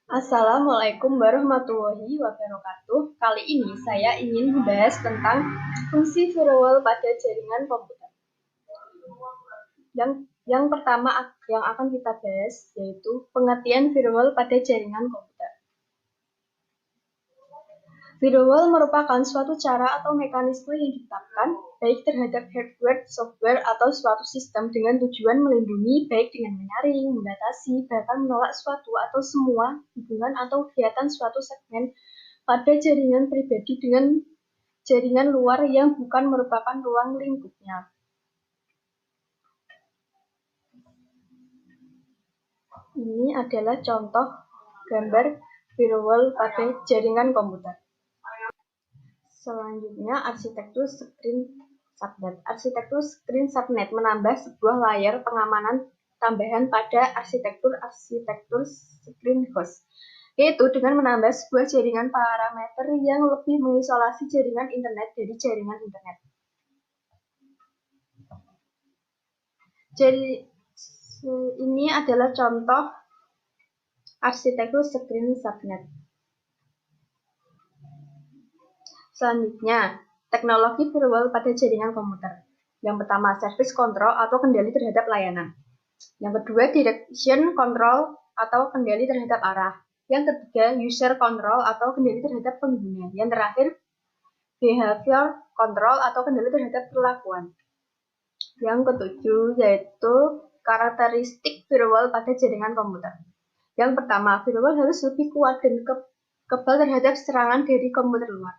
Assalamualaikum warahmatullahi wabarakatuh. Kali ini saya ingin membahas tentang fungsi firewall pada jaringan komputer. Yang pertama yang akan kita bahas yaitu pengertian firewall pada jaringan komputer. Firewall merupakan suatu cara atau mekanisme yang ditetapkan baik terhadap hardware, software, atau suatu sistem dengan tujuan melindungi baik dengan menyaring, membatasi, bahkan menolak suatu atau semua hubungan atau kegiatan suatu segmen pada jaringan pribadi dengan jaringan luar yang bukan merupakan ruang lingkupnya. Ini adalah contoh gambar firewall pada jaringan komputer. Selanjutnya, arsitektur screen subnet. Arsitektur screen subnet menambah sebuah layar pengamanan tambahan pada arsitektur screen host, yaitu dengan menambah sebuah jaringan parameter yang lebih mengisolasi jaringan internet dari jaringan internet. Jadi, ini adalah contoh arsitektur screen subnet. Selanjutnya, teknologi firewall pada jaringan komputer. Yang pertama, service control atau kendali terhadap layanan. Yang kedua, direction control atau kendali terhadap arah. Yang ketiga, user control atau kendali terhadap pengguna. Yang terakhir, behavior control atau kendali terhadap perlakuan. Yang ketujuh, yaitu karakteristik firewall pada jaringan komputer. Yang pertama, firewall harus lebih kuat dan kebal terhadap serangan dari komputer luar.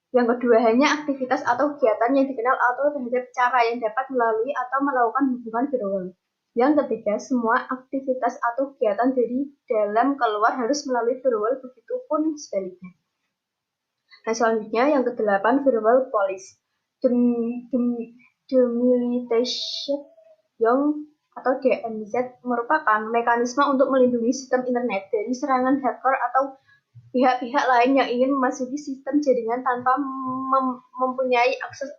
Yang kedua, hanya aktivitas atau kegiatan yang dikenal atau terhadap cara yang dapat melalui atau melakukan hubungan firewall. Yang ketiga, semua aktivitas atau kegiatan dari dalam keluar harus melalui firewall, begitupun sebaliknya. Nah, selanjutnya yang kedelapan, firewall policy. Demilitarization atau DMZ merupakan mekanisme untuk melindungi sistem internet dari serangan hacker atau pihak-pihak lain yang ingin memasuki sistem jaringan tanpa mempunyai akses.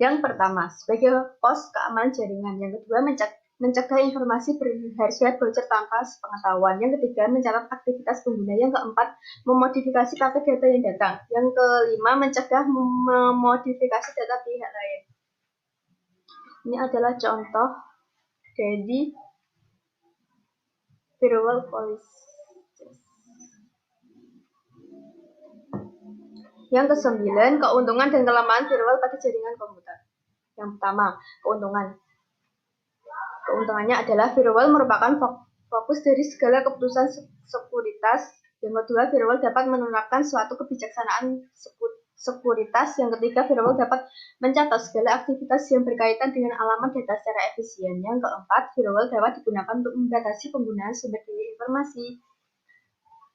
Yang pertama, sebagai pos keamanan jaringan. Yang kedua, mencegah informasi berharga bocor tanpa sepengetahuan. Yang ketiga, mencatat aktivitas pengguna. Yang keempat, memodifikasi paket data yang datang. Yang kelima, mencegah memodifikasi data pihak lain. Ini adalah contoh dari firewall policy. Yang kesembilan, keuntungan dan kelemahan firewall pada jaringan komputer. Yang pertama, keuntungan. Keuntungannya adalah firewall merupakan fokus dari segala keputusan sekuritas. Yang kedua, firewall dapat menerapkan suatu kebijaksanaan sekuritas. Yang ketiga, firewall dapat mencatat segala aktivitas yang berkaitan dengan alamat data secara efisien. Yang keempat, firewall dapat digunakan untuk membatasi penggunaan sumber daya informasi.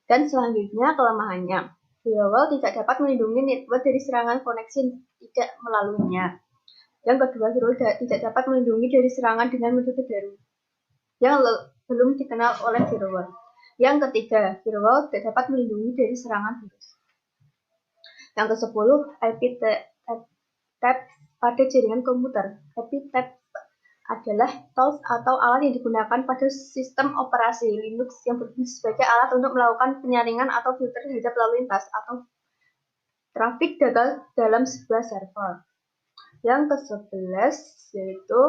Dan selanjutnya, kelemahannya. Firewall tidak dapat melindungi network dari serangan koneksi yang tidak melaluinya. Yang kedua, firewall tidak dapat melindungi dari serangan dengan metode baru yang belum dikenal oleh firewall. Yang ketiga, firewall tidak dapat melindungi dari serangan virus. Yang ke-10, IP tape pada jaringan komputer. IP tape adalah tools atau alat yang digunakan pada sistem operasi Linux yang berfungsi sebagai alat untuk melakukan penyaringan atau filter terhadap lalu lintas atau trafik data dalam sebuah server. Yang ke-11 yaitu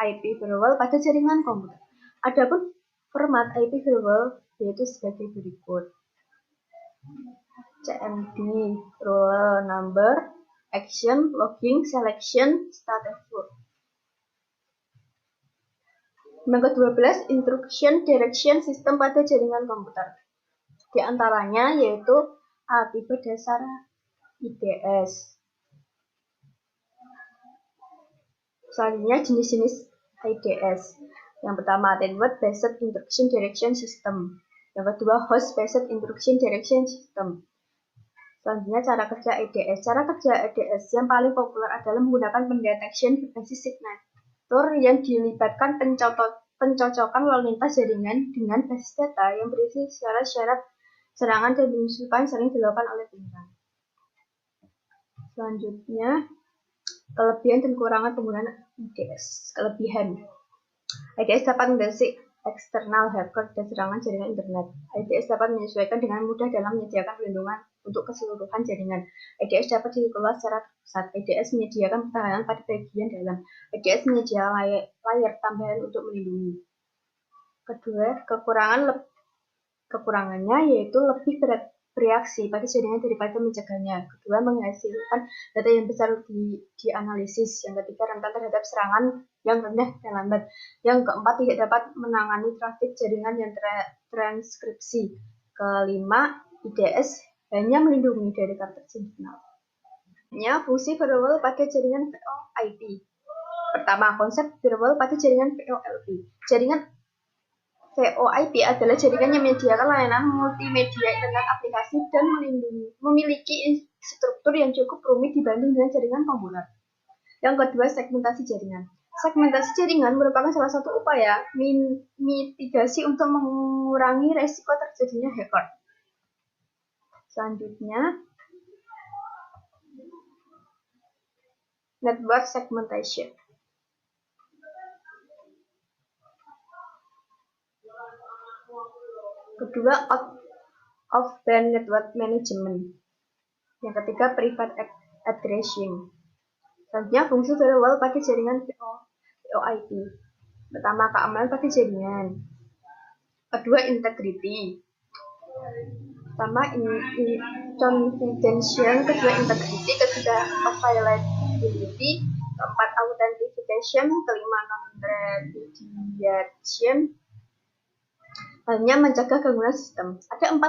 IP firewall pada jaringan komputer. Adapun format IP firewall yaitu sebagai berikut: CMD, role number, action, logging, selection, status. Yang ke-12, instruction direction system pada jaringan komputer. Di antaranya yaitu tipe dasar IDS. Selanjutnya jenis-jenis IDS. Yang pertama, Network Based Instruction Direction System. Yang kedua, Host Based Instruction Direction System. Selanjutnya, cara kerja IDS. Cara kerja IDS yang paling populer adalah menggunakan pendetection berbasis signature yang dilibatkan pencocokan lalu lintas jaringan dengan basis data yang berisi syarat-syarat serangan dan penyusupan sering dilakukan oleh penyerang. Selanjutnya, kelebihan dan kekurangan penggunaan IDS. Kelebihan: IDS dapat eksternal hacker dan serangan jaringan internet. IDS dapat menyesuaikan dengan mudah dalam menyediakan perlindungan untuk keseluruhan jaringan. IDS dapat dikelola secara terpusat. IDS menyediakan pertahanan pada bagian dalam. IDS menyediakan layar tambahan untuk melindungi. Kedua, kekurangannya yaitu lebih bereaksi pada jaringan daripada mencegahnya. Kedua, menghasilkan data yang besar dianalisis. Yang ketiga, rentan terhadap serangan yang rendah dan lambat. Yang keempat, tidak dapat menangani trafik jaringan yang transkripsi. Kelima, IDS hanya melindungi dari karakter signal. Fungsi firewall pada jaringan VoIP. Pertama, konsep firewall pada jaringan VoLP. Jaringan VoIP adalah jaringan yang menyediakan layanan multimedia, internet, aplikasi, dan memiliki struktur yang cukup rumit dibanding dengan jaringan komputer. Yang kedua, segmentasi jaringan. Segmentasi jaringan merupakan salah satu upaya mitigasi untuk mengurangi resiko terjadinya hacker. Selanjutnya, network segmentation. Kedua, out-of-band network management. Yang ketiga, private addressing. Selanjutnya, fungsi firewall pada jaringan VoIP. Pertama, keamanan pada jaringan. Kedua, integrity. Pertama, confidential. Kedua, integrity. Ketiga, availability. Keempat, authentication. Kelima, non-remediation. Hanya mencegah gangguan sistem. Ada 4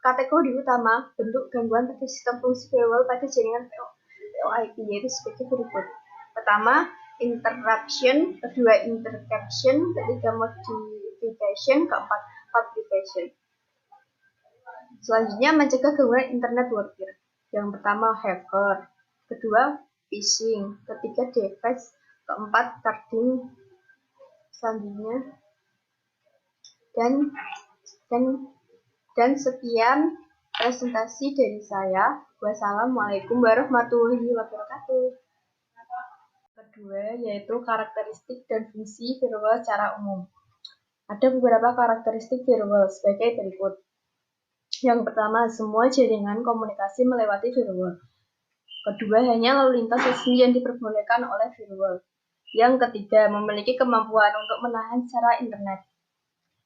kategori utama bentuk gangguan pada sistem fungsi firewall pada jaringan VoIP, yaitu sebagai berikut. Pertama, interruption. Kedua, interception. Ketiga, modification. Keempat, fabrication. Selanjutnya, mencegah gangguan internet warfare. Yang pertama, hacker. Kedua, phishing. Ketiga, device. Keempat, carding. Selanjutnya, dan sekian presentasi dari saya. Wassalamualaikum warahmatullahi wabarakatuh. Kedua, yaitu karakteristik dan fungsi firewall secara umum. Ada beberapa karakteristik firewall sebagai berikut. Yang pertama, semua jaringan komunikasi melewati firewall. Kedua, hanya lalu lintas resmi yang diperbolehkan oleh firewall. Yang ketiga, memiliki kemampuan untuk menahan secara internet.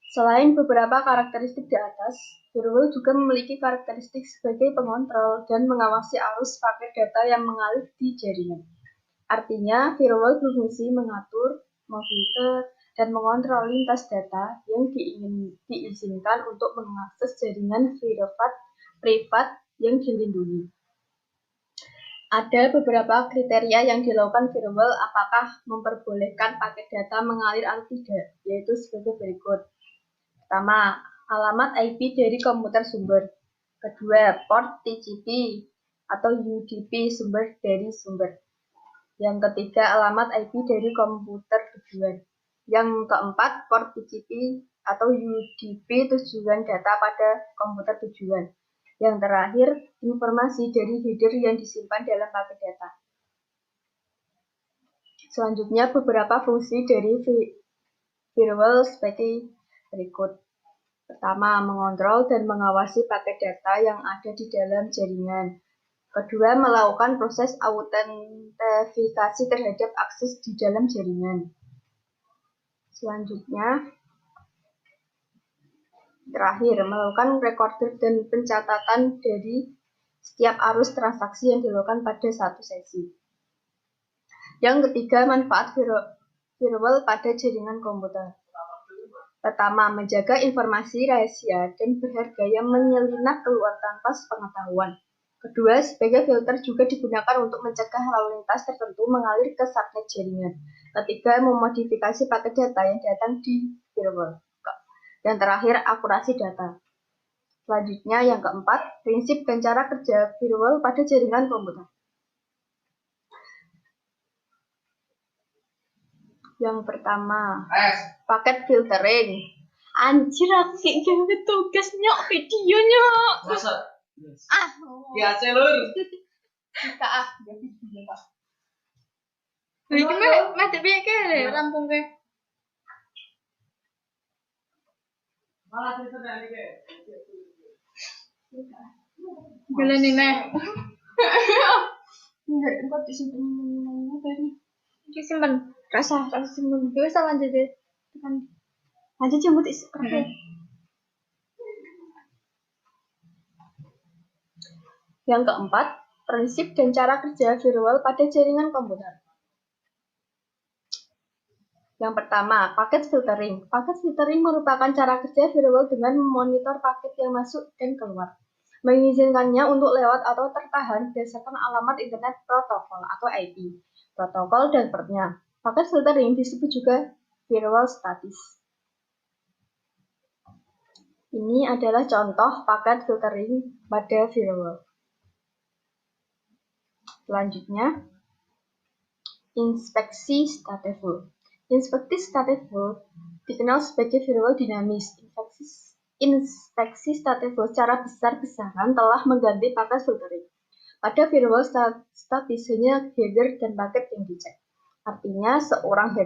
Selain beberapa karakteristik di atas, firewall juga memiliki karakteristik sebagai pengontrol dan mengawasi arus paket data yang mengalir di jaringan. Artinya, firewall berfungsi mengatur, memfilter, dan mengontrol lintas data yang diizinkan untuk mengakses jaringan privat yang dilindungi. Ada beberapa kriteria yang dilakukan firewall apakah memperbolehkan paket data mengalir atau tidak, yaitu sebagai berikut. Pertama, alamat IP dari komputer sumber. Kedua, port TCP atau UDP sumber dari sumber. Yang ketiga, alamat IP dari komputer tujuan. Yang keempat, port TCP atau UDP tujuan data pada komputer tujuan. Yang terakhir, informasi dari header yang disimpan dalam paket data. Selanjutnya, beberapa fungsi dari firewall sebagai berikut. Pertama, mengontrol dan mengawasi paket data yang ada di dalam jaringan. Kedua, melakukan proses autentifikasi terhadap akses di dalam jaringan. Selanjutnya, terakhir, melakukan recorder dan pencatatan dari setiap arus transaksi yang dilakukan pada satu sesi. Yang ketiga, manfaat firewall pada jaringan komputer. Pertama, menjaga informasi rahasia dan berharga yang menyelinap keluar tanpa sepengetahuan. Kedua, sebagai filter juga digunakan untuk mencegah lalu lintas tertentu mengalir ke subnet jaringan. Ketiga, memodifikasi paket data yang datang di firewall. Dan terakhir, akurasi data. Selanjutnya, yang keempat, prinsip dan cara kerja firewall pada jaringan komputer. Yang pertama, paket filtering. Anjir, aku kayak gini tugas nyok videonya. Masa? Ya, celur. Kita video Pak. Iki meh piye ke Lampung ke? Gila nih nek. Enggak, kok disimpan tadi. Iki simpen. Rasa simpen. Wis lanjut deh. Lanjut jemput oke. Yang keempat, prinsip dan cara kerja firewall pada jaringan komputer. Yang pertama, paket filtering. Paket filtering merupakan cara kerja firewall dengan memonitor paket yang masuk dan keluar, mengizinkannya untuk lewat atau tertahan berdasarkan alamat internet protokol atau IP, protokol dan portnya. Paket filtering disebut juga firewall statis. Ini adalah contoh paket filtering pada firewall. Selanjutnya, inspeksi stateful. Inspeksi stateful dikenal sebagai firewall dinamis. Inspeksi stateful secara besar-besaran telah mengganti paket filtering. Pada firewall statis hanya header dan paket yang dicek. Artinya, seorang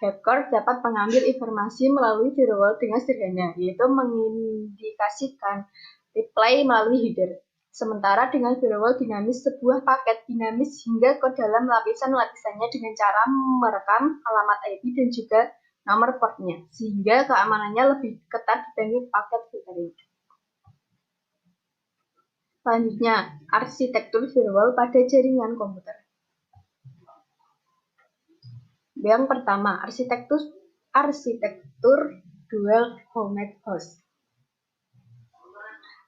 hacker dapat mengambil informasi melalui firewall dengan sederhana, yaitu mengindikasikan reply melalui header. Sementara dengan firewall dinamis, sebuah paket dinamis hingga ke dalam lapisan-lapisannya dengan cara merekam alamat IP dan juga nomor portnya, sehingga keamanannya lebih ketat dibanding paket filtering. Selanjutnya, arsitektur firewall pada jaringan komputer. Yang pertama, arsitektur dual homed host.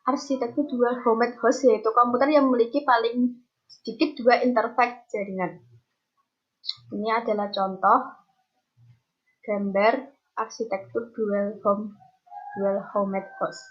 Arsitektur dual homed host yaitu komputer yang memiliki paling sedikit dua interface jaringan. Ini adalah contoh gambar arsitektur dual homed host.